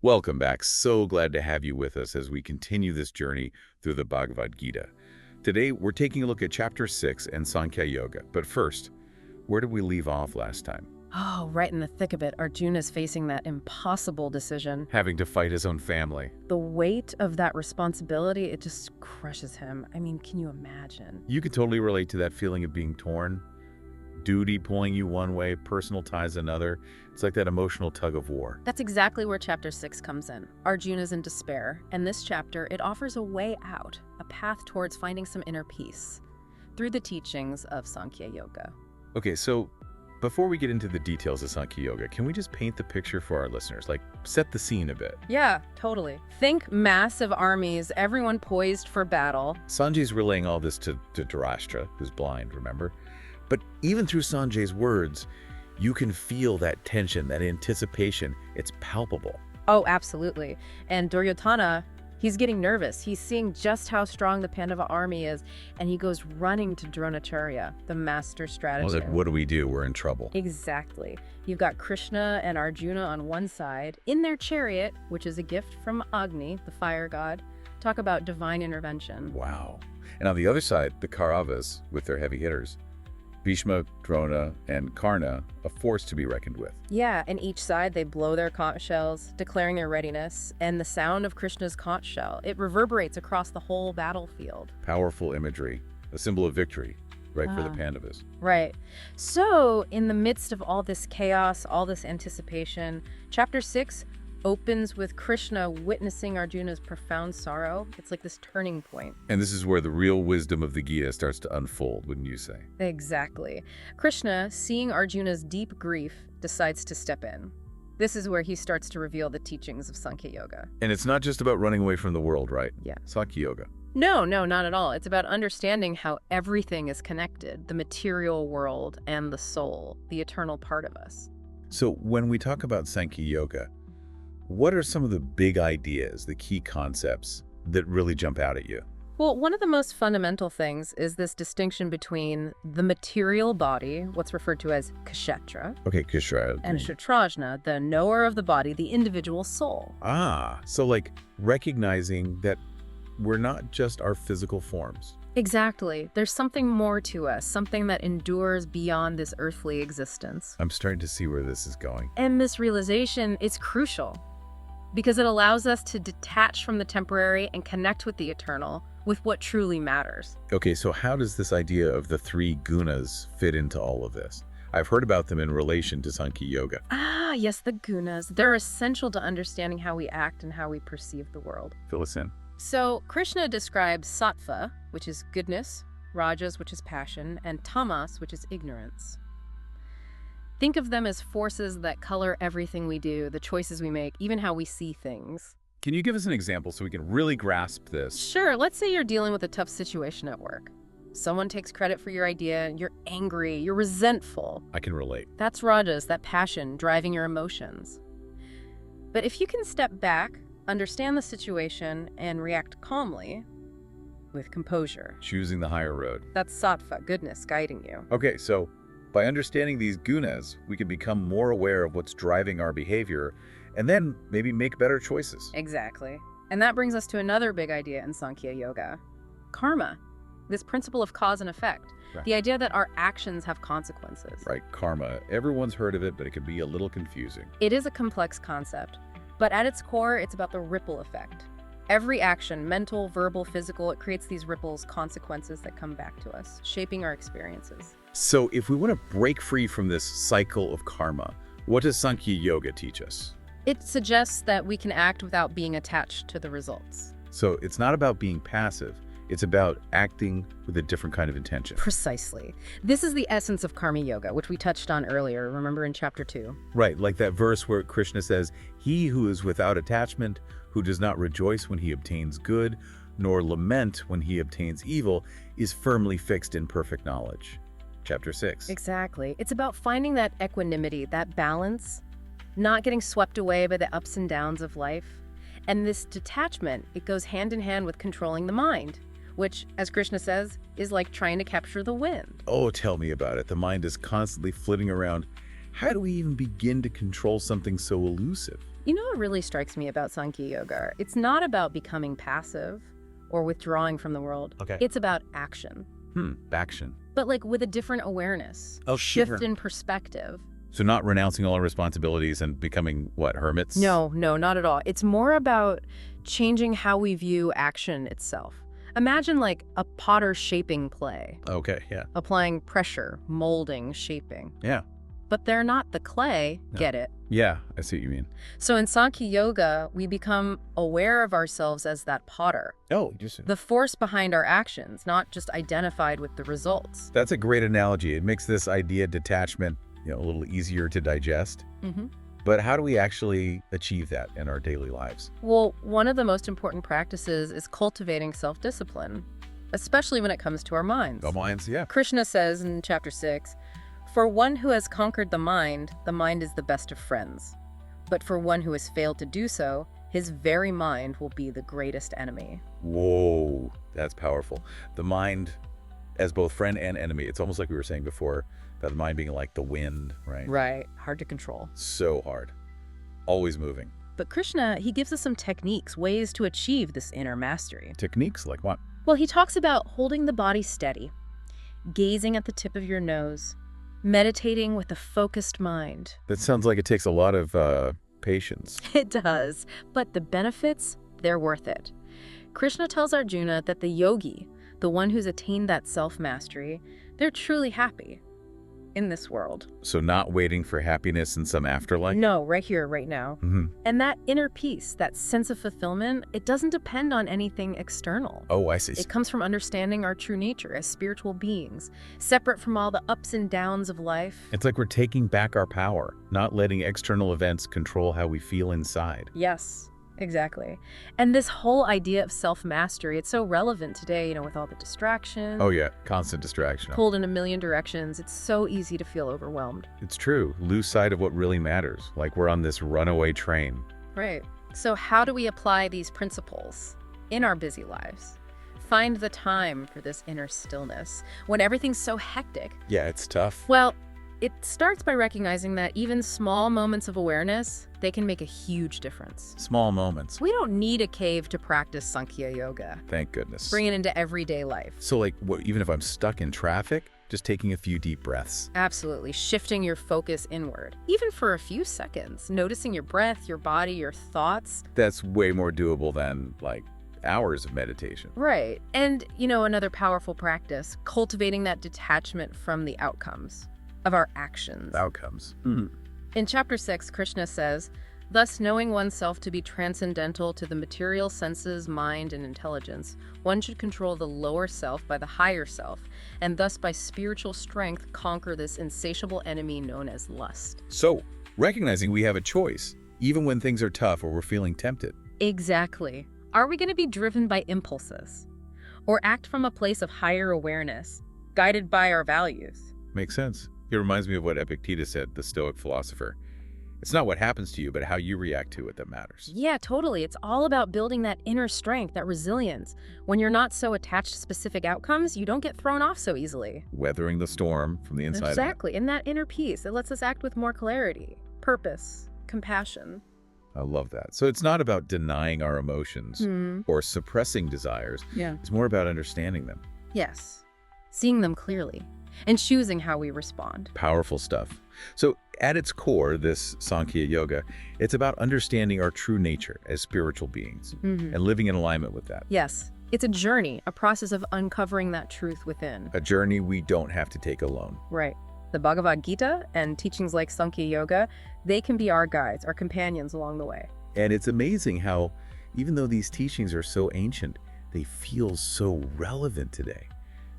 Welcome back. So glad to have you with us as we continue this journey through the Bhagavad Gita. Today, we're taking a look at Chapter 6 and Sankhya Yoga. But first, where did we leave off last time? Oh, right in the thick of it, Arjuna's facing that impossible decision. Having to fight his own family. The weight of that responsibility, it just crushes him. I mean, can you imagine? You can totally relate to that feeling of being torn. Duty pulling you one way, personal ties another. It's like that emotional tug of war. That's exactly where Chapter 6 comes in. Arjuna's in despair, and this chapter, it offers a way out, a path towards finding some inner peace through the teachings of Sankhya Yoga. Okay, so before we get into the details of Sankhya Yoga, can we just paint the picture for our listeners? Like, set the scene a bit. Yeah, totally. Think massive armies, everyone poised for battle. Sanjay's relaying all this to Dhritarashtra, who's blind, remember? But even through Sanjay's words, you can feel that tension, that anticipation. It's palpable. Oh, absolutely. And Duryodhana, he's getting nervous. He's seeing just how strong the Pandava army is, and he goes running to Dronacharya, the master strategist. Well, what do we do? We're in trouble. Exactly. You've got Krishna and Arjuna on one side, in their chariot, which is a gift from Agni, the fire god. Talk about divine intervention. Wow. And on the other side, the Kauravas with their heavy hitters. Bhishma, Drona, and Karna, a force to be reckoned with. Yeah, and each side they blow their conch shells, declaring their readiness, and the sound of Krishna's conch shell, it reverberates across the whole battlefield. Powerful imagery, a symbol of victory, right, for the Pandavas. Right. So, in the midst of all this chaos, all this anticipation, Chapter 6 opens with Krishna witnessing Arjuna's profound sorrow. It's like this turning point. And this is where the real wisdom of the Gita starts to unfold, wouldn't you say? Exactly. Krishna, seeing Arjuna's deep grief, decides to step in. This is where he starts to reveal the teachings of Sankhya Yoga. And it's not just about running away from the world, right? Yeah. Sankhya Yoga. No, not at all. It's about understanding how everything is connected, the material world and the soul, the eternal part of us. So when we talk about Sankhya Yoga, what are some of the big ideas, the key concepts that really jump out at you? Well, one of the most fundamental things is this distinction between the material body, what's referred to as kshetra, Okay, Kishra. and kshetrajna, the knower of the body, the individual soul. So like recognizing that we're not just our physical forms. Exactly. There's something more to us, something that endures beyond this earthly existence. I'm starting to see where this is going. And this realization is crucial because it allows us to detach from the temporary and connect with the eternal, with what truly matters. Okay, so how does this idea of the three gunas fit into all of this? I've heard about them in relation to Sankhya Yoga. Ah, yes, the gunas. They're essential to understanding how we act and how we perceive the world. Fill us in. So, Krishna describes sattva, which is goodness, rajas, which is passion, and tamas, which is ignorance. Think of them as forces that color everything we do, the choices we make, even how we see things. Can you give us an example so we can really grasp this? Sure, let's say you're dealing with a tough situation at work. Someone takes credit for your idea, and you're angry, you're resentful. I can relate. That's rajas, that passion driving your emotions. But if you can step back, understand the situation, and react calmly, with composure. Choosing the higher road. That's sattva, goodness, guiding you. Okay, so by understanding these gunas, we can become more aware of what's driving our behavior and then maybe make better choices. Exactly. And that brings us to another big idea in Sankhya Yoga. Karma. This principle of cause and effect. Right. The idea that our actions have consequences. Right, karma. Everyone's heard of it, but it can be a little confusing. It is a complex concept, but at its core, it's about the ripple effect. Every action, mental, verbal, physical, it creates these ripples, consequences that come back to us, shaping our experiences. So if we want to break free from this cycle of karma, what does Sankhya Yoga teach us? It suggests that we can act without being attached to the results. So it's not about being passive, it's about acting with a different kind of intention. Precisely. This is the essence of Karma Yoga, which we touched on earlier, remember in Chapter 2. Right, like that verse where Krishna says, "He who is without attachment, who does not rejoice when he obtains good, nor lament when he obtains evil, is firmly fixed in perfect knowledge." Chapter 6. Exactly. It's about finding that equanimity, that balance, not getting swept away by the ups and downs of life. And this detachment, it goes hand in hand with controlling the mind, which, as Krishna says, is like trying to capture the wind. Oh, tell me about it. The mind is constantly flitting around. How do we even begin to control something so elusive? You know what really strikes me about Sankhya Yoga? It's not about becoming passive or withdrawing from the world. Okay. It's about action. Action. But like with a different awareness. Oh, shift sure. in perspective. So not renouncing all our responsibilities and becoming, what, hermits? No, not at all. It's more about changing how we view action itself. Imagine like a potter shaping play, Okay, yeah. applying pressure, molding, shaping. Yeah. But they're not the clay, No. get it? Yeah, I see what you mean. So in Sankhya Yoga, we become aware of ourselves as that potter, Oh, just... the force behind our actions, not just identified with the results. That's a great analogy. It makes this idea of detachment, a little easier to digest. But how do we actually achieve that in our daily lives? Well, one of the most important practices is cultivating self-discipline, especially when it comes to our minds. The minds, yeah. Krishna says in chapter 6, "For one who has conquered the mind is the best of friends. But for one who has failed to do so, his very mind will be the greatest enemy." Whoa, that's powerful. The mind as both friend and enemy. It's almost like we were saying before about the mind being like the wind, right? Right, hard to control. So hard. Always moving. But Krishna, he gives us some techniques, ways to achieve this inner mastery. Techniques like what? Well, he talks about holding the body steady, gazing at the tip of your nose, meditating with a focused mind. That sounds like it takes a lot of patience. It does, but the benefits, they're worth it. Krishna tells Arjuna that the yogi, the one who's attained that self-mastery, they're truly happy in this world. So not waiting for happiness in some afterlife? No, right here, right now. Mm-hmm. And that inner peace, that sense of fulfillment, it doesn't depend on anything external. Oh, I see. It comes from understanding our true nature as spiritual beings, separate from all the ups and downs of life. It's like we're taking back our power, not letting external events control how we feel inside. Yes, exactly. And this whole idea of self-mastery, it's so relevant today, with all the distractions. Oh yeah, constant distraction. Pulled in a million directions. It's so easy to feel overwhelmed. It's true. Lose sight of what really matters, like we're on this runaway train. Right. So how do we apply these principles in our busy lives? Find the time for this inner stillness when everything's so hectic. Yeah, it's tough. Well, it starts by recognizing that even small moments of awareness, they can make a huge difference. Small moments. We don't need a cave to practice Sankhya Yoga. Thank goodness. Bring it into everyday life. So like, even if I'm stuck in traffic, just taking a few deep breaths. Absolutely. Shifting your focus inward. Even for a few seconds. Noticing your breath, your body, your thoughts. That's way more doable than like hours of meditation. Right. And, another powerful practice, cultivating that detachment from the outcomes of our actions. Outcomes. In chapter 6, Krishna says, "Thus, knowing oneself to be transcendental to the material senses, mind, and intelligence, one should control the lower self by the higher self, and thus by spiritual strength conquer this insatiable enemy known as lust." So, recognizing we have a choice, even when things are tough or we're feeling tempted. Exactly. Are we going to be driven by impulses? Or act from a place of higher awareness, guided by our values? Makes sense. It reminds me of what Epictetus said, the Stoic philosopher. It's not what happens to you, but how you react to it that matters. Yeah, totally. It's all about building that inner strength, that resilience. When you're not so attached to specific outcomes, you don't get thrown off so easily. Weathering the storm from the inside out. Exactly. And that inner peace, it lets us act with more clarity, purpose, compassion. I love that. So it's not about denying our emotions or suppressing desires. Yeah. It's more about understanding them. Yes. Seeing them clearly and choosing how we respond. Powerful stuff. So at its core, this Sankhya Yoga, it's about understanding our true nature as spiritual beings and living in alignment with that. Yes. It's a journey, a process of uncovering that truth within. A journey we don't have to take alone. Right. The Bhagavad Gita and teachings like Sankhya Yoga, they can be our guides, our companions along the way. And it's amazing how, even though these teachings are so ancient, they feel so relevant today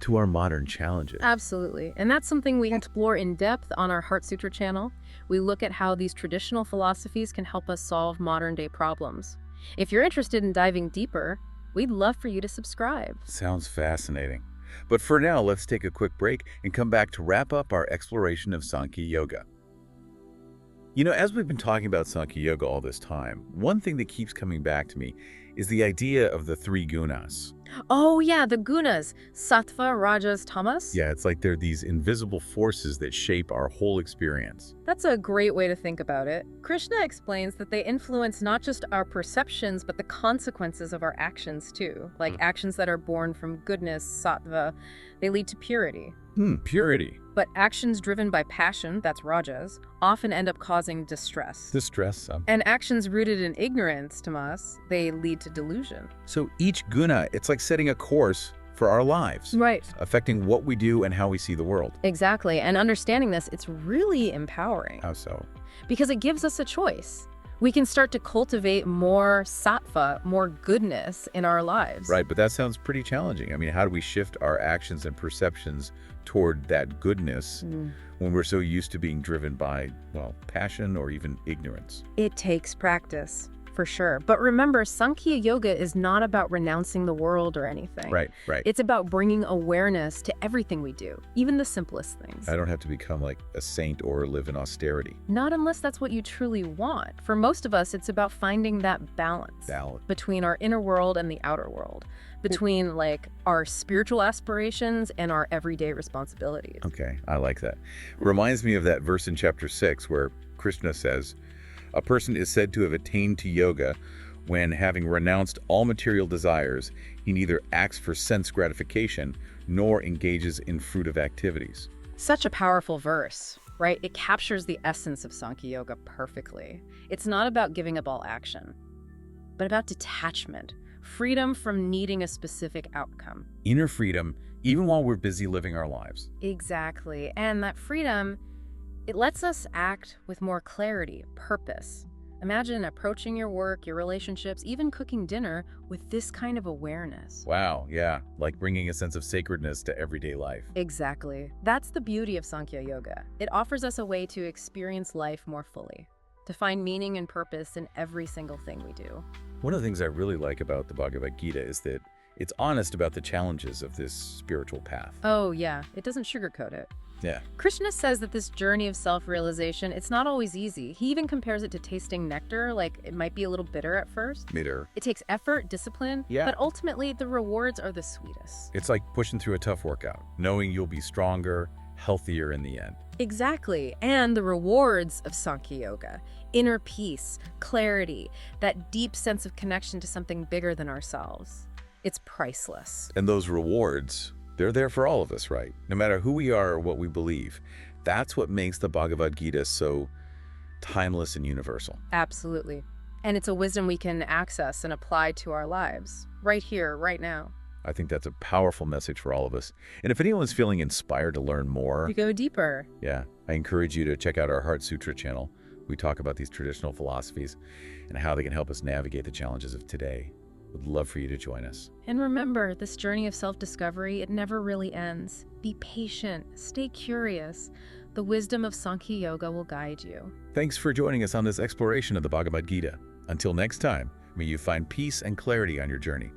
to our modern challenges. Absolutely. And that's something we explore in depth on our Heart Sutra channel. We look at how these traditional philosophies can help us solve modern-day problems. If you're interested in diving deeper, we'd love for you to subscribe. Sounds fascinating. But for now, let's take a quick break and come back to wrap up our exploration of Sankhya Yoga. As we've been talking about Sankhya Yoga all this time, one thing that keeps coming back to me is the idea of the three gunas. Oh yeah, the gunas, sattva, rajas, tamas. Yeah, it's like they're these invisible forces that shape our whole experience. That's a great way to think about it. Krishna explains that they influence not just our perceptions, but the consequences of our actions too. Like actions that are born from goodness, sattva, they lead to purity. Purity. But actions driven by passion, that's rajas, often end up causing distress. Distress. And actions rooted in ignorance, tamas, they lead to delusion. So each guna, it's like setting a course for our lives. Right. Affecting what we do and how we see the world. Exactly. And understanding this, it's really empowering. How so? Because it gives us a choice. We can start to cultivate more sattva, more goodness in our lives. Right, but that sounds pretty challenging. How do we shift our actions and perceptions toward that goodness when we're so used to being driven by, passion or even ignorance? It takes practice, for sure. But remember, Sankhya Yoga is not about renouncing the world or anything. Right. It's about bringing awareness to everything we do, even the simplest things. I don't have to become like a saint or live in austerity. Not unless that's what you truly want. For most of us, it's about finding that balance between our inner world and the outer world, between our spiritual aspirations and our everyday responsibilities. Okay, I like that. Reminds me of that verse in chapter 6 where Krishna says, a person is said to have attained to yoga when, having renounced all material desires, he neither acts for sense gratification nor engages in fruitive activities. Such a powerful verse, right? It captures the essence of Sankhya Yoga perfectly. It's not about giving up all action, but about detachment, freedom from needing a specific outcome. Inner freedom, even while we're busy living our lives. Exactly. And that freedom, it lets us act with more clarity, purpose. Imagine approaching your work, your relationships, even cooking dinner with this kind of awareness. Wow, yeah, like bringing a sense of sacredness to everyday life. Exactly. That's the beauty of Sankhya Yoga. It offers us a way to experience life more fully, to find meaning and purpose in every single thing we do. One of the things I really like about the Bhagavad Gita is that it's honest about the challenges of this spiritual path. Oh yeah, it doesn't sugarcoat it. Yeah. Krishna says that this journey of self-realization, it's not always easy. He even compares it to tasting nectar, like it might be a little bitter at first. Bitter. It takes effort, discipline, but ultimately the rewards are the sweetest. It's like pushing through a tough workout, knowing you'll be stronger, healthier in the end. Exactly. And the rewards of Sankhya Yoga, inner peace, clarity, that deep sense of connection to something bigger than ourselves. It's priceless. And those rewards, they're there for all of us, right? No matter who we are or what we believe. That's what makes the Bhagavad Gita so timeless and universal. Absolutely. And it's a wisdom we can access and apply to our lives, right here, right now. I think that's a powerful message for all of us. And if anyone's feeling inspired to learn more, you go deeper. Yeah, I encourage you to check out our Heart Sutra channel. We talk about these traditional philosophies and how they can help us navigate the challenges of today. Would love for you to join us. And remember, this journey of self-discovery, it never really ends. Be patient, stay curious. The wisdom of Sankhya Yoga will guide you. Thanks for joining us on this exploration of the Bhagavad Gita. Until next time, may you find peace and clarity on your journey.